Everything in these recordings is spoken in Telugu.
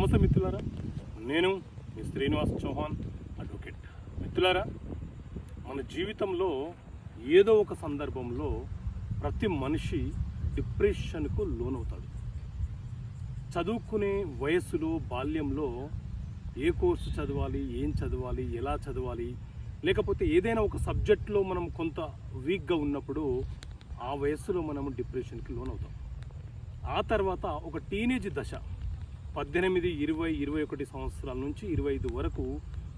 నమస్తే మిత్రులారా, నేను మీ శ్రీనివాస్ చౌహాన్ అడ్వకేట్. మిత్రులారా, మన జీవితంలో ఏదో ఒక సందర్భంలో ప్రతి మనిషి డిప్రెషన్కు లోనవుతాడు. చదువుకునే వయస్సులో, బాల్యంలో ఏ కోర్సు చదవాలి, ఏం చదవాలి, ఎలా చదవాలి, లేకపోతే ఏదైనా ఒక సబ్జెక్ట్లో మనం కొంత వీక్గా ఉన్నప్పుడు ఆ వయస్సులో మనము డిప్రెషన్కి లోనవుతాం. ఆ తర్వాత ఒక టీనేజ్ దశ 18, 20, 21 సంవత్సరాల నుంచి 25 వరకు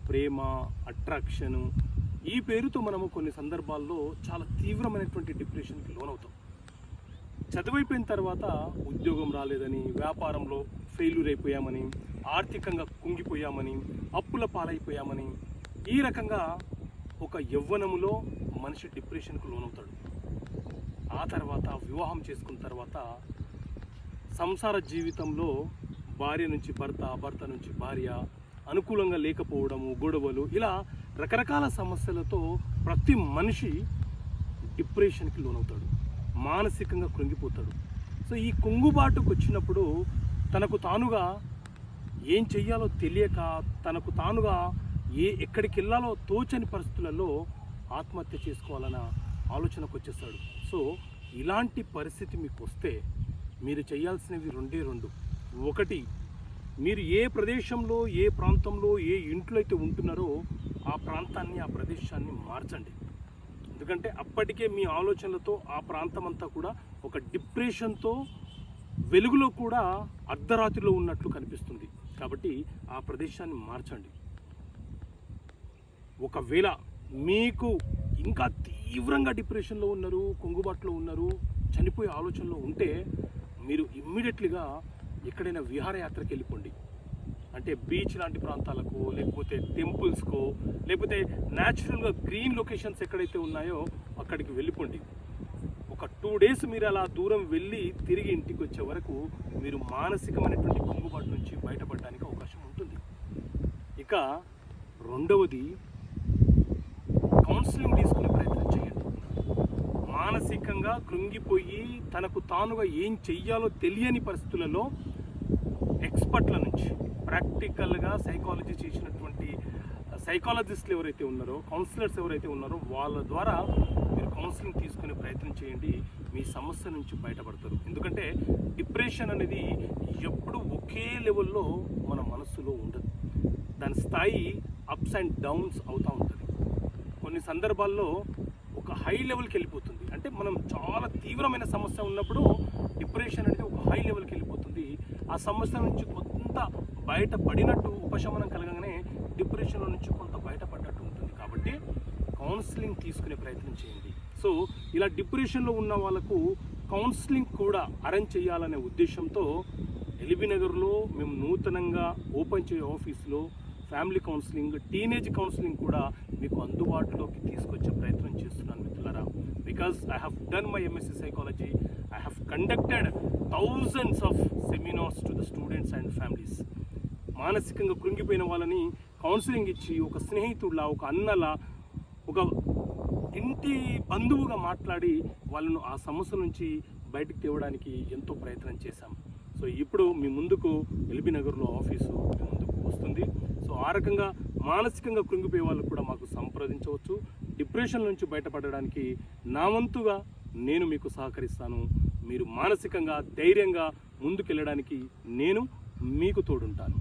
ప్రేమ, అట్రాక్షను, ఈ పేరుతో మనము కొన్ని సందర్భాల్లో చాలా తీవ్రమైనటువంటి డిప్రెషన్కి లోనవుతాం. చదువైపోయిన తర్వాత ఉద్యోగం రాలేదని, వ్యాపారంలో ఫెయిల్యూర్ అయిపోయామని, ఆర్థికంగా కుంగిపోయామని, అప్పుల పాలైపోయామని, ఈ రకంగా ఒక యవ్వనములో మనిషి డిప్రెషన్కు లోనవుతాడు. ఆ తర్వాత వివాహం చేసుకున్న తర్వాత సంసార జీవితంలో భార్య నుంచి భర్త, భర్త నుంచి భార్య, అనుకూలంగా లేకపోవడము, గొడవలు, ఇలా రకరకాల సమస్యలతో ప్రతి మనిషి డిప్రెషన్కి లోనవుతాడు, మానసికంగా కృంగిపోతాడు. సో ఈ కుంగుబాటుకు వచ్చినప్పుడు తనకు తానుగా ఏం చెయ్యాలో తెలియక, తనకు తానుగా ఎక్కడికి వెళ్ళాలో తోచని పరిస్థితులలో ఆత్మహత్య చేసుకోవాలన్న ఆలోచనకు వచ్చేస్తాడు. సో ఇలాంటి పరిస్థితి మీకు వస్తే మీరు చేయాల్సినవి రెండే రెండు. ఒకటి, మీరు ఏ ప్రదేశంలో, ఏ ప్రాంతంలో, ఏ ఇంట్లో అయితే ఉంటున్నారో ఆ ప్రాంతాన్ని, ఆ ప్రదేశాన్ని మార్చండి. ఎందుకంటే అప్పటికే మీ ఆలోచనలతో ఆ ప్రాంతం అంతా కూడా ఒక డిప్రెషన్తో, వెలుగులో కూడా అర్ధరాత్రిలో ఉన్నట్లు కనిపిస్తుంది. కాబట్టి ఆ ప్రదేశాన్ని మార్చండి. ఒకవేళ మీకు ఇంకా తీవ్రంగా డిప్రెషన్లో ఉన్నారు, కుంగుబాటులో ఉన్నారు, చనిపోయే ఆలోచనలో ఉంటే మీరు ఇమ్మీడియట్లీగా ఎక్కడైనా విహారయాత్రకి వెళ్ళిపోండి. అంటే బీచ్ లాంటి ప్రాంతాలకు, లేకపోతే టెంపుల్స్కో, లేకపోతే న్యాచురల్గా గ్రీన్ లొకేషన్స్ ఎక్కడైతే ఉన్నాయో అక్కడికి వెళ్ళిపోండి. ఒక 2 days మీరు అలా దూరం వెళ్ళి తిరిగి ఇంటికి వచ్చే వరకు మీరు మానసికమైనటువంటి కుంగుబాటు నుంచి బయటపడడానికి అవకాశం ఉంటుంది. ఇక రెండవది, కౌన్సిలింగ్ తీసుకునే ప్రయత్నం చేయండి. మానసికంగా కృంగిపోయి తనకు తానుగా ఏం చెయ్యాలో తెలియని పరిస్థితులలో ఎక్స్పర్ట్ల నుంచి, ప్రాక్టికల్గా సైకాలజీ చేసినటువంటి సైకాలజిస్టులు ఎవరైతే ఉన్నారో, కౌన్సిలర్స్ ఎవరైతే ఉన్నారో వాళ్ళ ద్వారా మీరు కౌన్సిలింగ్ తీసుకునే ప్రయత్నం చేయండి. మీ సమస్య నుంచి బయటపడతారు. ఎందుకంటే డిప్రెషన్ అనేది ఎప్పుడు ఒకే లెవెల్లో మన మనస్సులో ఉండదు. దాని స్థాయి అప్స్ అండ్ డౌన్స్ అవుతూ ఉంటుంది. కొన్ని సందర్భాల్లో ఒక హై లెవెల్కి వెళ్ళిపోతుంది. అంటే మనం చాలా తీవ్రమైన సమస్య ఉన్నప్పుడు డిప్రెషన్ అనేది ఒక హై లెవెల్కి వెళ్ళిపోతుంది. ఆ సమస్య నుంచి కొంత బయటపడినట్టు, ఉపశమనం కలగగానే డిప్రెషన్లో నుంచి కొంత బయటపడ్డట్టు ఉంటుంది. కాబట్టి కౌన్సిలింగ్ తీసుకునే ప్రయత్నం చేయండి. సో ఇలా డిప్రెషన్లో ఉన్న వాళ్ళకు కౌన్సిలింగ్ కూడా అరేంజ్ చేయాలనే ఉద్దేశంతో ఎల్బీ నగర్లో మేము నూతనంగా ఓపెన్ చేయే ఆఫీస్లో ఫ్యామిలీ కౌన్సిలింగ్, టీనేజ్ కౌన్సిలింగ్ కూడా మీకు అందుబాటులోకి తీసుకొచ్చే ప్రయత్నం చేస్తున్నాను మిత్రులారా. Because I have done my MSc psychology, I have conducted thousands of seminars to the students and families. మానసికంగా కృంగిపోయిన వాళ్ళని కౌన్సిలింగ్ ఇచ్చి, ఒక స్నేహితుడిలా, ఒక అన్నలా, ఒక ఇంటి బంధువుగా మాట్లాడి వాళ్ళను ఆ సమస్య నుంచి బయటకు తేవడానికి ఎంతో ప్రయత్నం చేశాం. సో ఇప్పుడు మీ ముందుకు ఎల్బీ నగర్లో ఆఫీసు మీ ముందుకు వస్తుంది. సో ఆ రకంగా మానసికంగా కృంగిపోయే వాళ్ళు కూడా మాకు సంప్రదించవచ్చు. డిప్రెషన్ నుంచి బయటపడడానికి నా వంతుగా నేను మీకు సహకరిస్తాను. మీరు మానసికంగా ధైర్యంగా ముందుకెళ్ళడానికి నేను మీకు తోడుంటాను.